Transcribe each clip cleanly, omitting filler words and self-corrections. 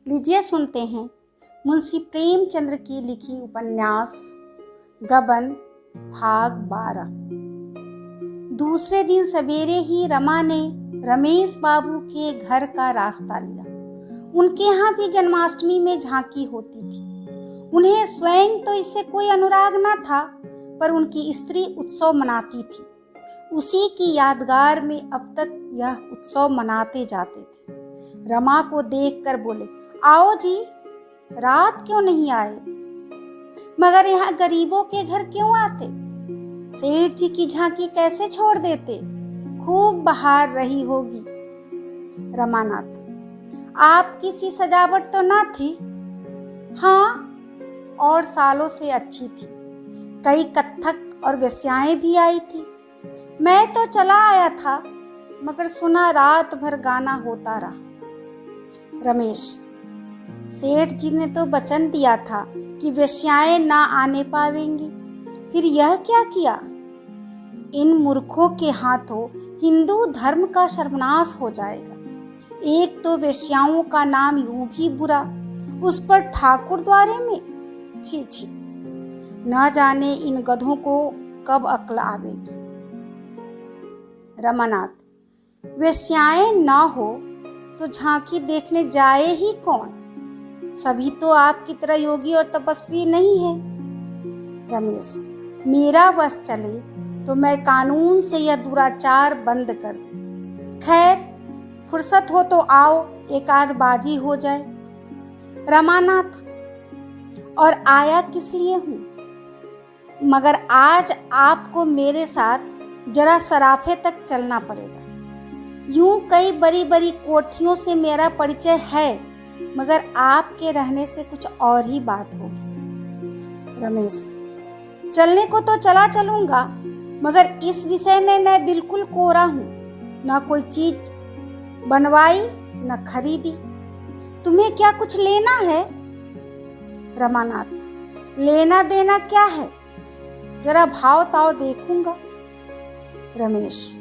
लीजिए सुनते हैं मुंशी प्रेमचंद्र की लिखी उपन्यास गबन भाग 12। दूसरे दिन सवेरे ही रमा ने रमेश बाबू के घर का रास्ता लिया। उनके यहाँ भी जन्माष्टमी में झांकी होती थी। उन्हें स्वयं तो इससे कोई अनुराग न था, पर उनकी स्त्री उत्सव मनाती थी। उसी की यादगार में अब तक यह उत्सव मनाते जाते थे। रमा को देखकर बोले, आओ जी, रात क्यों नहीं आए? मगर यहाँ गरीबों के घर क्यों आते? सेठ जी की झांकी कैसे छोड़ देते? खूब बहार रही होगी। रमानाथ, आपकी सी सजावट तो ना थी? हाँ, और सालों से अच्छी थी। कई कत्थक और वेश्याएं भी आई थी। मैं तो चला आया था, मगर सुना रात भर गाना होता रहा। रमेश, सेठ जी ने तो वचन दिया था कि वेश्याएं ना आने पावेंगी, फिर यह क्या किया? इन मूर्खों के हाथों हिंदू धर्म का सर्वनाश हो जाएगा। एक तो वेश्याओं का नाम यूं भी बुरा, उस पर ठाकुर द्वारे में। छी छी, न जाने इन गधों को कब अक्ल आवेगी। रमानाथ, वेश्याएं न हो तो झांकी देखने जाए ही कौन? सभी तो आपकी तरह योगी और तपस्वी नहीं है। रमेश, मेरा बस चले तो मैं कानून से यह दुराचार बंद कर दूं। खैर, फुर्सत हो तो आओ, एक आध बाजी हो जाए। रमानाथ, और आया किस लिए हूँ? मगर आज आपको मेरे साथ जरा सराफे तक चलना पड़ेगा। यूं कई बड़ी बड़ी कोठियों से मेरा परिचय है, मगर आपके रहने से कुछ और ही बात होगी। रमेश, चलने को तो चला चलूंगा, मगर इस विषय में मैं बिल्कुल कोरा हूँ। ना कोई चीज बनवाई न खरीदी। तुम्हें क्या कुछ लेना है? रमानाथ, लेना देना क्या है? जरा भाव ताव देखूंगा। रमेश,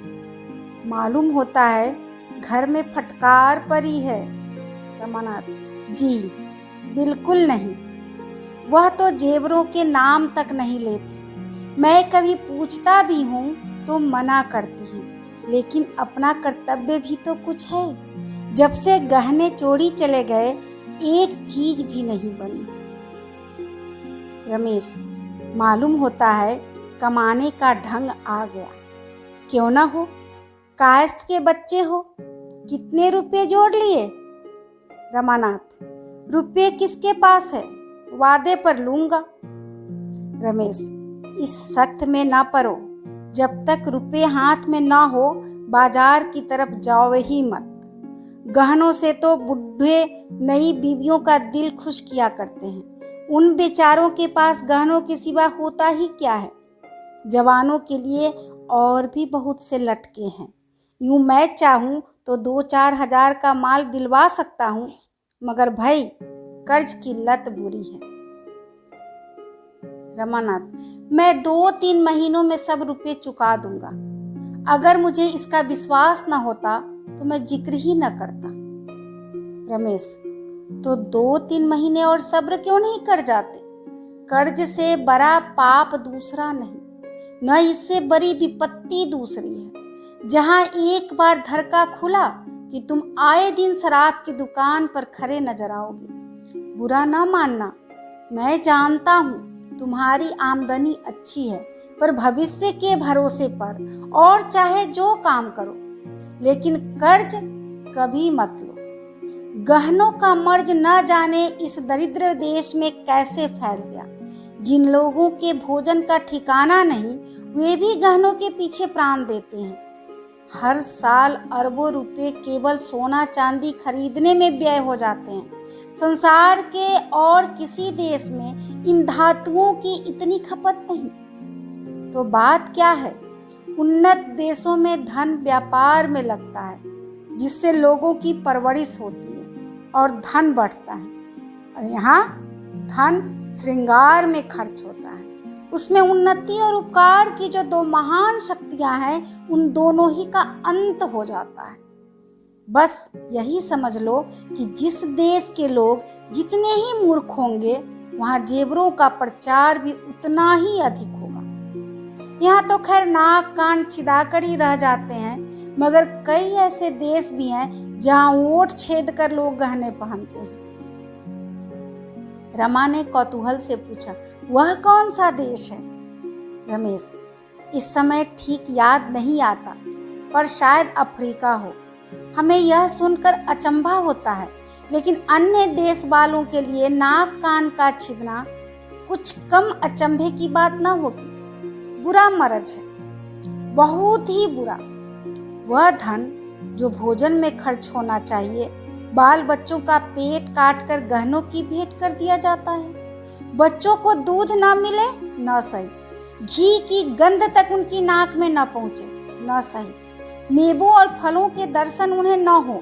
मालूम होता है घर में फटकार पड़ी है। रमानाथ, जी बिल्कुल नहीं, वह तो जेवरों के नाम तक नहीं लेती। मैं कभी पूछता भी हूँ तो मना करती है, लेकिन अपना कर्तव्य भी तो कुछ है। जब से गहने चोरी चले गए, एक चीज भी नहीं बनी। रमेश, मालूम होता है कमाने का ढंग आ गया। क्यों ना हो, कायस्थ के बच्चे हो। कितने रुपए जोड़ लिए? रमानाथ, रुपए किसके पास है? वादे पर लूंगा। रमेश, इस सख्त में ना पड़ो। जब तक रुपए हाथ में ना हो, बाजार की तरफ जाओ ही मत। गहनों से तो बुढ़े नई बीवियों का दिल खुश किया करते हैं। उन बेचारों के पास गहनों के सिवा होता ही क्या है? जवानों के लिए और भी बहुत से लटके हैं। यूं मैं चाहूं तो 2-4 हजार का माल दिलवा सकता हूं, मगर भाई कर्ज की लत बुरी है। रमानाथ, मैं 2-3 महीनों में सब रुपए चुका दूंगा। अगर मुझे इसका विश्वास न होता तो मैं जिक्र ही न करता। रमेश, तो 2-3 महीने और सब्र क्यों नहीं कर जाते? कर्ज से बड़ा पाप दूसरा नहीं, न इससे बड़ी विपत्ति दूसरी है। जहां एक बार धड़का खुला कि तुम आए दिन शराब की दुकान पर खड़े नजर आओगे। बुरा ना मानना, मैं जानता हूँ तुम्हारी आमदनी अच्छी है, पर भविष्य के भरोसे पर और चाहे जो काम करो, लेकिन कर्ज कभी मत लो। गहनों का मर्ज न जाने इस दरिद्र देश में कैसे फैल गया। जिन लोगों के भोजन का ठिकाना नहीं, वे भी गहनों के पीछे प्राण देते हैं। हर साल अरबों रुपए केवल सोना चांदी खरीदने में व्यय हो जाते हैं। संसार के और किसी देश में इन धातुओं की इतनी खपत नहीं। तो बात क्या है? उन्नत देशों में धन व्यापार में लगता है, जिससे लोगों की परवरिश होती है और धन बढ़ता है। और यहाँ धन श्रृंगार में खर्च होता है। उसमें उन्नति और उपकार की जो दो महान शक्तियां हैं, उन दोनों ही का अंत हो जाता है। बस यही समझ लो कि जिस देश के लोग जितने ही मूर्ख होंगे, वहाँ जेवरों का प्रचार भी उतना ही अधिक होगा। यहाँ तो खैर नाक कान छिदाकर ही रह जाते हैं, मगर कई ऐसे देश भी हैं जहाँ ओंठ छेद कर लोग गहने पहनते हैं। रमा ने कौतूहल से पूछा, वह कौन सा देश है? रमेश, इस समय ठीक याद नहीं आता, पर शायद अफ्रीका हो। हमें यह सुनकर अचंभा होता है, लेकिन अन्य देश वालों के लिए नाक कान का छिदना कुछ कम अचंभे की बात न होगी। बुरा मर्ज है, बहुत ही बुरा। वह धन जो भोजन में खर्च होना चाहिए, बाल बच्चों का पेट काट कर गहनों की भेंट कर दिया जाता है। बच्चों को दूध न मिले न सही, घी की गंध तक उनकी नाक में न पहुंचे न सही, मेवों और फलों के दर्शन उन्हें न हो,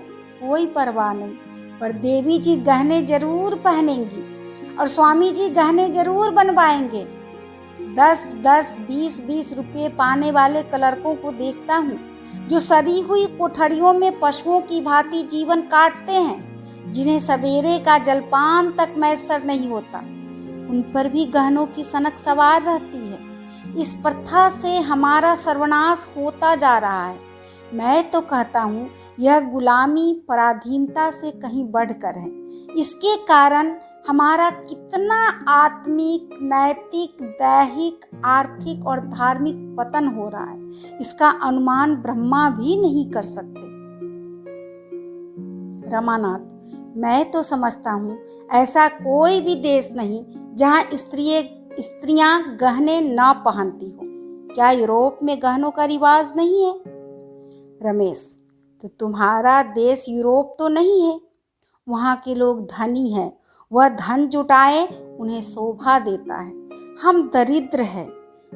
कोई परवाह नहीं, पर देवी जी गहने जरूर पहनेंगी और स्वामी जी गहने जरूर बनवाएंगे। 10-10, 20-20 रुपये पाने वाले क्लर्कों को देखता हूँ, जो सड़ी हुई कोठरियों में पशुओं की भांति जीवन काटते हैं, जिन्हें सवेरे का जलपान तक मैसर नहीं होता। उन पर भी गहनों की सनक सवार रहती है। इस प्रथा से हमारा सर्वनाश होता जा रहा है। मैं तो कहता हूँ यह गुलामी पराधीनता से कहीं बढ़कर है। इसके कारण हमारा कितना आत्मिक, नैतिक, दैहिक, आर्थिक और धार्मिक पतन हो रहा है, इसका अनुमान ब्रह्मा भी नहीं कर सकते। रमानाथ, मैं तो समझता हूँ ऐसा कोई भी देश नहीं जहाँ स्त्रियां गहने न पहनती हो। क्या यूरोप में गहनों का रिवाज नहीं है? रमेश, तो तुम्हारा देश यूरोप तो नहीं है। वहाँ के लोग धनी हैं, वह धन जुटाए उन्हें शोभा देता है। हम दरिद्र हैं,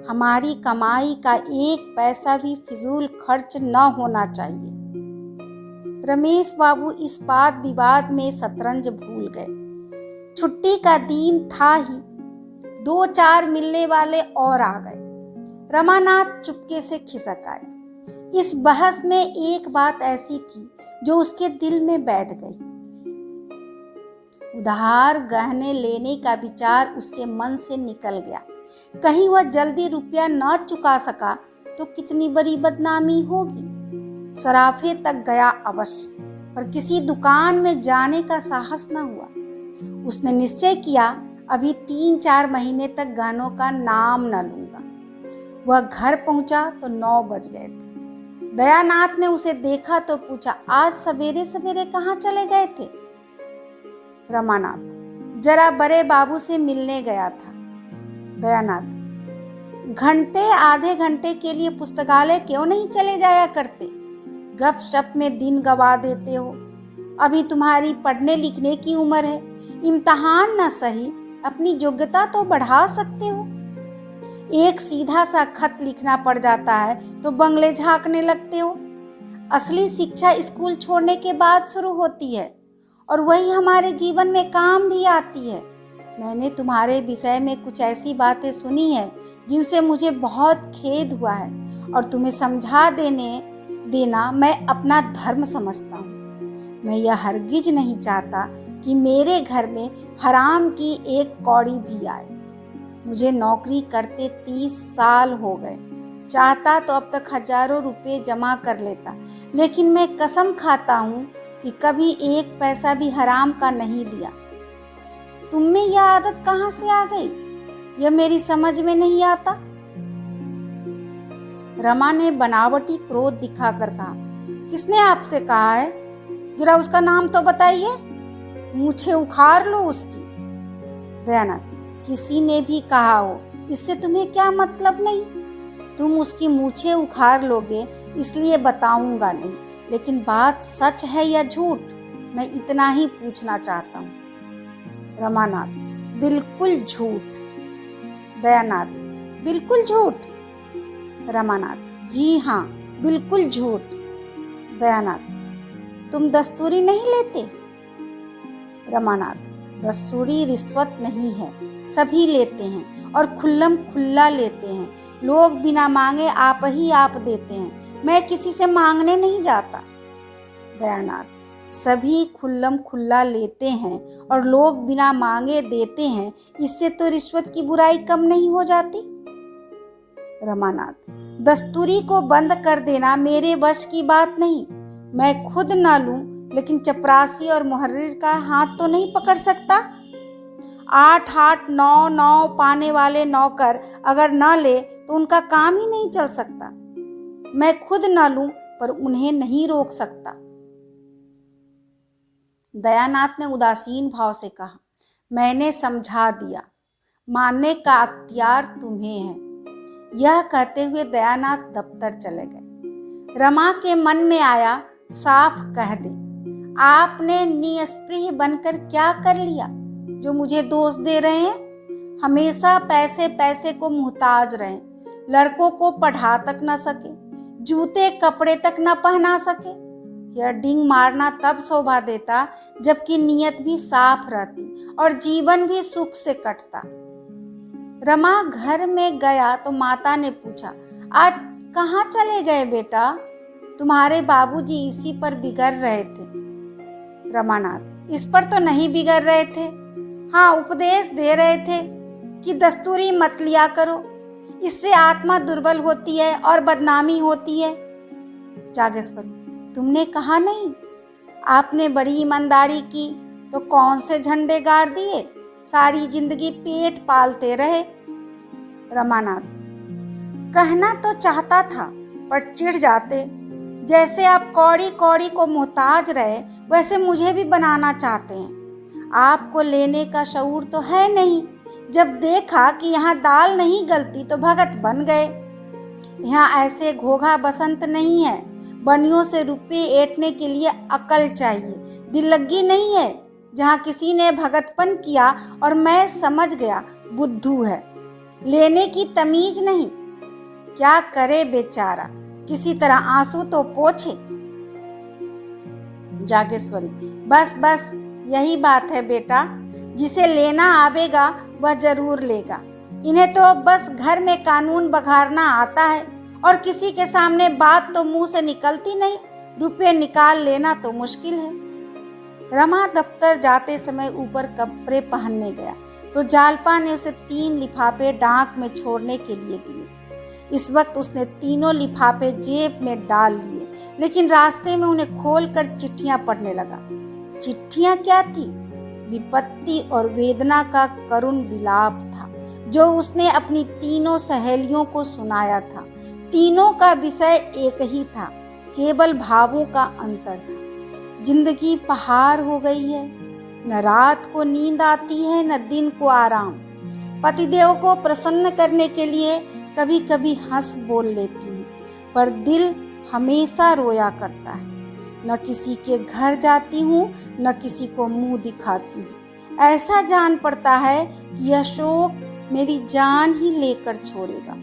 हमारी कमाई का एक पैसा भी फिजूल खर्च न होना चाहिए। रमेश बाबू इस बात विवाद में शतरंज भूल गए। छुट्टी का दिन था ही, 2-4 मिलने वाले और आ गए। रमानाथ चुपके से खिसक आए। इस बहस में एक बात ऐसी थी जो उसके दिल में बैठ गई। उधार गहने लेने का विचार उसके मन से निकल गया। कहीं वह जल्दी रुपया न चुका सका तो कितनी बड़ी बदनामी होगी। सराफे तक गया अवश्य, पर किसी दुकान में जाने का साहस न हुआ। उसने निश्चय किया, अभी 3-4 महीने तक गहनों का नाम न लूंगा। वह घर पहुंचा तो 9 बज गए थे। दयानाथ ने उसे देखा तो पूछा, आज सवेरे सवेरे कहाँ चले गए थे? रमानाथ, जरा बड़े बाबू से मिलने गया था। दयानाथ, घंटे आधे घंटे के लिए पुस्तकालय क्यों नहीं चले जाया करते? गपशप में दिन गवा देते हो। अभी तुम्हारी पढ़ने लिखने की उम्र है, इम्तिहान न सही अपनी योग्यता तो बढ़ा सकते हो। एक सीधा सा खत लिखना पड़ जाता है तो बंगले झांकने लगते हो। असली शिक्षा स्कूल छोड़ने के बाद शुरू होती है और वही हमारे जीवन में काम भी आती है। मैंने तुम्हारे विषय में कुछ ऐसी बातें सुनी है जिनसे मुझे बहुत खेद हुआ है, और तुम्हें समझा देना मैं अपना धर्म समझता हूँ। मैं यह हरगिज नहीं चाहता कि मेरे घर में हराम की एक कौड़ी भी आए। मुझे नौकरी करते 30 साल हो गए। चाहता तो अब तक हजारों रुपए जमा कर लेता, लेकिन मैं कसम खाता हूँ कि कभी एक पैसा भी हराम का नहीं लिया। तुम में यह आदत कहाँ से आ गई, यह मेरी समझ में नहीं आता। रमा ने बनावटी क्रोध दिखाकर कहा, किसने आपसे कहा है? जरा उसका नाम तो बताइए, मूछें उखाड़ लो उसकी। दयानंद, किसी ने भी कहा हो, इससे तुम्हें क्या मतलब नहीं। तुम उसकी मूछें उखाड़ लोगे इसलिए बताऊंगा नहीं, लेकिन बात सच है या झूठ, मैं इतना ही पूछना चाहता हूँ। रमानाथ, बिल्कुल झूठ। दयानाथ, बिल्कुल झूठ। रमानाथ, जी हाँ, बिल्कुल झूठ। दयानाथ, तुम दस्तूरी नहीं लेते? रमानाथ, दस्तूरी रिश्वत नहीं है, सभी लेते हैं और खुल्लम खुल्ला लेते हैं। लोग बिना मांगे आप ही आप देते हैं, मैं किसी से मांगने नहीं जाता। दयानाथ, सभी खुल्लम खुल्ला लेते हैं और लोग बिना मांगे देते हैं, इससे तो रिश्वत की बुराई कम नहीं हो जाती। रमानाथ, दस्तूरी को बंद कर देना मेरे वश की बात नहीं। मैं खुद ना लूं, लेकिन चपरासी और मुहर्रिर का हाथ तो नहीं पकड़ सकता। 8-8, 9-9 पाने वाले नौकर अगर न ले तो उनका काम ही नहीं चल सकता। मैं खुद ना लूं पर उन्हें नहीं रोक सकता। दयानाथ ने उदासीन भाव से कहा, मैंने समझा दिया, मानने का अख्तियार तुम्हें है। यह कहते हुए दयानाथ दफ्तर चले गए। रमा के मन में आया, साफ कह दे, आपने निस्पृह बनकर क्या कर लिया जो मुझे दोष दे रहे हैं। हमेशा पैसे पैसे को मुहताज रहे, लड़कों को पढ़ा तक न सके, जूते कपड़े तक न पहना सके। यह डिंग मारना तब शोभा देता जबकि नीयत भी साफ रहती और जीवन भी सुख से कटता। रमा घर में गया तो माता ने पूछा, आज कहाँ चले गए बेटा? तुम्हारे बाबूजी इसी पर बिगड़ रहे थे। रमानाथ, इस पर तो नहीं बिगड़ रहे थे, हाँ उपदेश दे रहे थे कि दस्तूरी मत लिया करो, इससे आत्मा दुर्बल होती है और बदनामी होती है। जागेश्वरी, तुमने कहा नहीं? आपने बड़ी ईमानदारी की तो कौन से झंडे गाड़ दिए, सारी जिंदगी पेट पालते रहे। रमानाथ, कहना तो चाहता था पर चिढ़ जाते। जैसे आप कौड़ी कौड़ी को मोहताज रहे, वैसे मुझे भी बनाना चाहते हैं। आपको लेने का शऊर तो है नहीं। जब देखा कि यहाँ दाल नहीं गलती तो भगत बन गए। यहाँ ऐसे घोघा बसंत नहीं है, बनियों से रुपये ऐंठने के लिए अकल चाहिए, दिल लगी नहीं है। जहाँ किसी ने भगतपन किया और मैं समझ गया बुद्धू है, लेने की तमीज नहीं। क्या करे बेचारा, किसी तरह आंसू तो पोछे। जागेश्वरी, बस बस यही बात है बेटा, जिसे लेना आवेगा वह जरूर लेगा। इन्हें तो बस घर में कानून बघारना आता है और किसी के सामने बात तो मुंह से निकलती नहीं, रुपये निकाल लेना तो मुश्किल है। रमा दफ्तर जाते समय ऊपर कपड़े पहनने गया तो जालपा ने उसे 3 लिफाफे डाक में छोड़ने के लिए दिए। इस वक्त उसने तीनों लिफाफे जेब में डाल लिए, लेकिन रास्ते में उन्हें खोलकर चिट्ठियां पढ़ने लगा। चिट्ठियां क्या थी? विपत्ति और वेदना का करुण विलाप था जो उसने अपनी तीनों सहेलियों को सुनाया था। तीनों का विषय एक ही था, केवल भावों का अंतर था। जिंदगी पहाड़ हो गई है, न रात को नींद आती है न दिन को आराम। पतिदेव को प्रसन्न करने के लिए कभी कभी हंस बोल लेती हूँ, पर दिल हमेशा रोया करता है। न किसी के घर जाती हूँ न किसी को मुंह दिखाती हूँ। ऐसा जान पड़ता है कि यह शोक मेरी जान ही लेकर छोड़ेगा।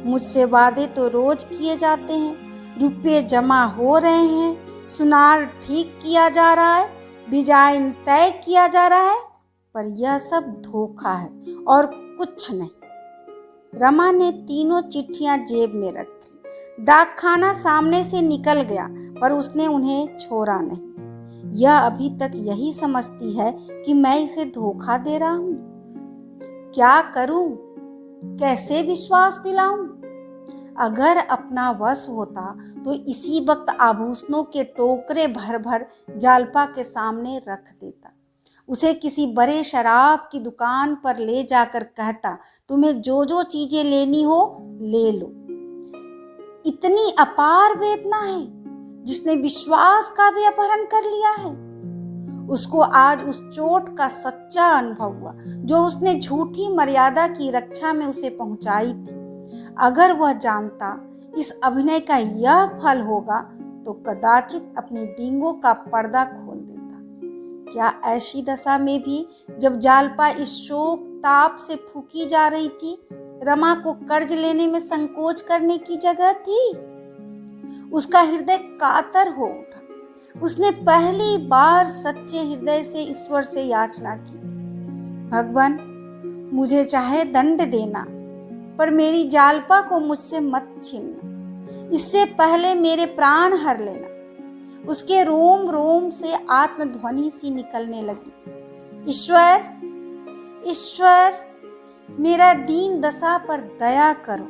मुझसे वादे तो रोज किए जाते हैं, रुपये जमा हो रहे हैं, सुनार ठीक किया जा रहा है, डिजाइन तय किया जा रहा है, पर यह सब धोखा है और कुछ नहीं। रमा ने तीनों चिट्ठियां जेब में रख ली। डाकखाना सामने से निकल गया पर उसने उन्हें छोड़ा नहीं। यह अभी तक यही समझती है कि मैं इसे धोखा दे रहा हूँ। क्या करूं? कैसे विश्वास दिलाऊं? अगर अपना वश होता तो इसी वक्त आभूषणों के टोकरे भर भर जालपा के सामने रख देता। उसे किसी बड़े शराब की दुकान पर ले जाकर कहता, तुम्हें जो जो चीजें लेनी हो ले लो। इतनी अपार वेदना है जिसने विश्वास का भी अपहरण कर लिया है। उसको आज उस चोट का सच्चा अनुभव हुआ जो उसने झूठी मर्यादा की रक्षा में उसे पहुंचाई थी। अगर वह जानता इस अभिनय का यह फल होगा तो कदाचित अपनी डींगों का पर्दा खोल देता। क्या ऐसी दशा में भी जब जालपा इस शोक ताप से फूकी जा रही थी, रमा को कर्ज लेने में संकोच करने की जगह थी? उसका हृदय कातर हो उठा। उसने पहली बार सच्चे हृदय से ईश्वर से याचना की, भगवान मुझे चाहे दंड देना पर मेरी जालपा को मुझसे मत छीनना, इससे पहले मेरे प्राण हर लेना। उसके रोम रोम से आत्मध्वनि सी निकलने लगी, ईश्वर, ईश्वर, मेरा दीन दशा पर दया करो।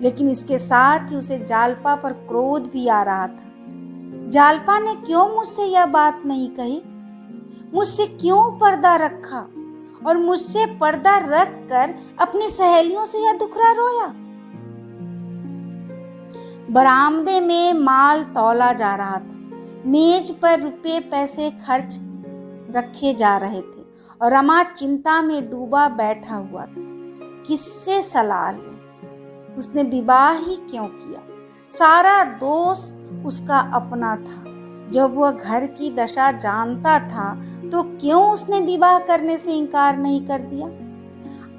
लेकिन इसके साथ ही उसे जालपा पर क्रोध भी आ रहा था। जालपा ने क्यों मुझसे यह बात नहीं कही? मुझसे क्यों पर्दा रखा और मुझसे पर्दा रख कर अपनी सहेलियों से यह दुखड़ा रोया? बरामदे में माल तौला जा रहा था। मेज पर रुपए पैसे खर्च रखे जा रहे थे और रमा चिंता में डूबा बैठा हुआ था। किससे सलाह ले? उसने विवाह ही क्यों किया? सारा दोष उसका अपना था। जब वह घर की दशा जानता था तो क्यों उसने विवाह करने से इनकार नहीं कर दिया?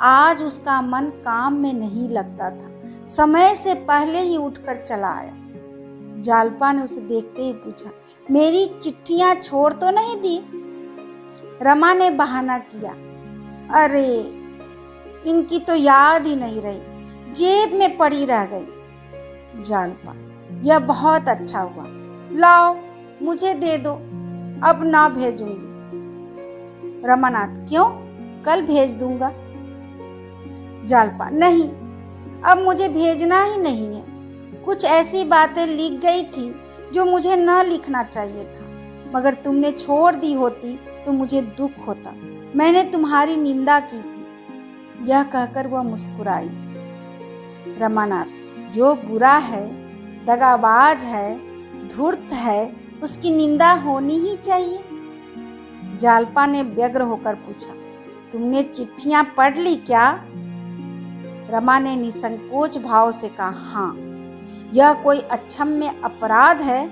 आज उसका मन काम में नहीं लगता था। समय से पहले ही उठकर चला आया। जालपा ने उसे देखते ही पूछा, मेरी चिट्ठियां छोड़ तो नहीं दी? रमा ने बहाना किया, अरे इनकी तो याद ही नहीं रही, जेब में पड़ी रह गई। जालपा, यह बहुत अच्छा हुआ, लाओ मुझे दे दो, अब ना भेजूंगी। रमानाथ, क्यों? कल भेज दूंगा। जालपा, नहीं, अब मुझे भेजना ही नहीं है। कुछ ऐसी बातें लिख गई थी जो मुझे न लिखना चाहिए था, मगर तुमने छोड़ दी होती तो मुझे दुख होता। मैंने तुम्हारी निंदा की थी। यह कहकर वह मुस्कुराई। रमानाथ, जो बुरा है, दगाबाज है, धूर्त है, उसकी निंदा होनी ही चाहिए। जालपा ने व्यग्र होकर पूछा, तुमने चिट्ठियां पढ़ ली क्या? रमा ने निसंकोच भाव से कहा, हाँ। यह कोई अक्षम्य अपराध है?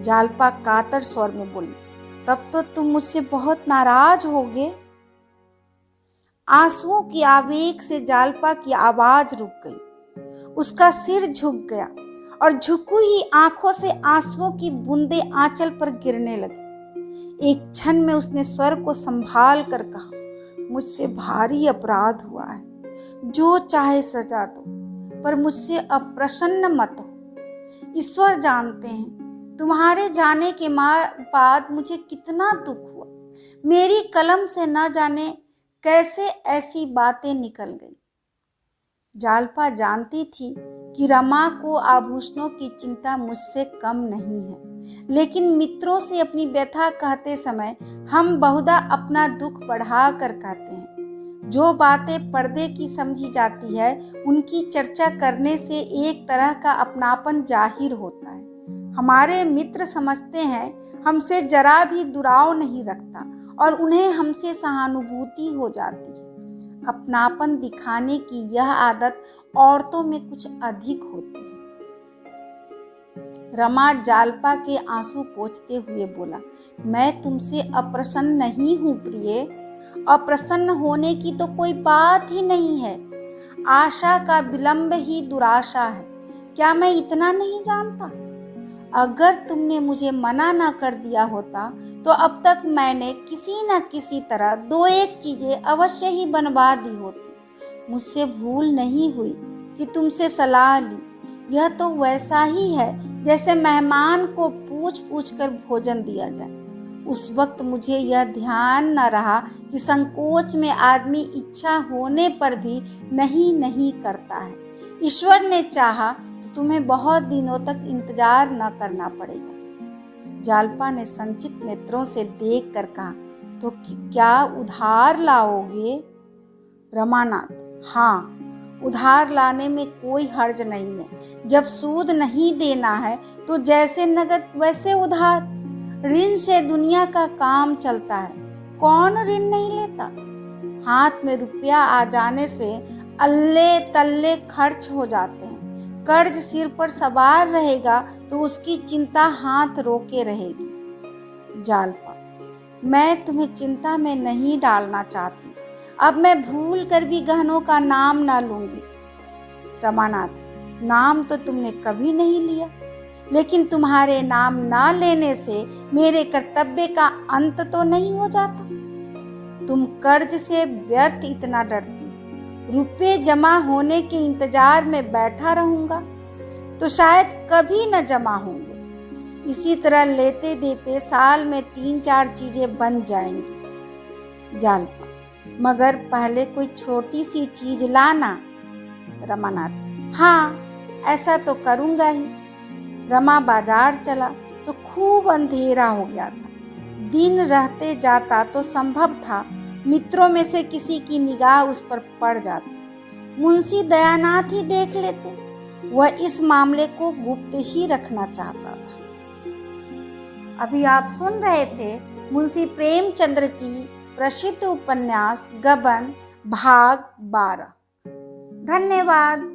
जालपा कातर स्वर में बोली, तब तो तुम मुझसे बहुत नाराज होगे। आंसुओं की आवेग से जालपा की आवाज रुक गई। उसका सिर झुक गया और झुकी हुई आंखों से आंसुओं की बूंदें आंचल पर गिरने लगी। एक क्षण में उसने स्वर को संभाल कर कहा, मुझसे भारी अपराध हुआ है, जो चाहे सजा दो, पर मुझसे अप्रसन्न मत हो। ईश्वर जानते हैं तुम्हारे जाने के बाद मुझे कितना दुख हुआ। मेरी कलम से न जाने कैसे ऐसी बातें निकल गई। जालपा जानती थी कि रमा को आभूषणों की चिंता मुझसे कम नहीं है, लेकिन मित्रों से अपनी व्यथा कहते समय हम बहुधा अपना दुख बढ़ा कर कहते हैं। जो बातें पर्दे की समझी जाती है, उनकी चर्चा करने से एक तरह का अपनापन जाहिर होता है। हमारे मित्र समझते हैं हमसे जरा भी दुराव नहीं रखता और उन्हें हमसे सहानुभूति हो जाती है। अपनापन दिखाने की यह आदत औरतों में कुछ अधिक होती है। रमा जालपा के आंसू पोंछते हुए बोला, मैं तुमसे अप्रसन्न नहीं हूँ प्रिय। अप्रसन्न होने की तो कोई बात ही नहीं है। आशा का विलंब ही दुराशा है। क्या मैं इतना नहीं जानता? अगर तुमने मुझे मना न कर दिया होता तो अब तक मैंने किसी न किसी तरह दो एक चीजें अवश्य ही बनवा दी होती। मुझसे भूल नहीं हुई कि तुमसे सलाह ली। यह तो वैसा ही है जैसे मेहमान को पूछ पूछ कर भोजन दिया जाए। उस वक्त मुझे यह ध्यान न रहा कि संकोच में आदमी इच्छा होने पर भी नहीं नहीं करता है। ईश्वर ने चाहा तो तुम्हें बहुत दिनों तक इंतजार न करना पड़ेगा। जालपा ने संचित नेत्रों से देख कर कहा, तो क्या उधार लाओगे? रमानाथ, हाँ, उधार लाने में कोई हर्ज नहीं है। जब सूद नहीं देना है तो जैसे नगद वैसे उधार। ऋण से दुनिया का काम चलता है, कौन ऋण नहीं लेता? हाथ में रुपया आ जाने से अल्ले तल्ले खर्च हो जाते हैं। कर्ज सिर पर सवार रहेगा तो उसकी चिंता हाथ रोके रहेगी। जालपा, मैं तुम्हें चिंता में नहीं डालना चाहती। अब मैं भूल कर भी गहनों का नाम ना लूंगी। रमानाथ, नाम तो तुमने कभी नहीं लिया, लेकिन तुम्हारे नाम ना लेने से मेरे कर्तव्य का अंत तो नहीं हो जाता। तुम कर्ज से व्यर्थ इतना डरती, रुपए जमा होने के इंतजार में बैठा रहूंगा तो शायद कभी न जमा होंगे। इसी तरह लेते देते साल में 3-4 चीजें बन जाएंगी जालपा, मगर पहले कोई छोटी सी चीज लाना। रमानाथ: हाँ, ऐसा तो करूँगा ही। रमा बाजार चला तो खूब अंधेरा हो गया था। दिन रहते जाता तो संभव था मित्रों में से किसी की निगाह उस पर पड़ जाती। मुंशी दयानाथ ही देख लेते। वह इस मामले को गुप्त ही रखना चाहता था। अभी आप सुन रहे थे मुंशी प्रेमचंद्र की प्रसिद्ध उपन्यास गबन भाग 12। धन्यवाद।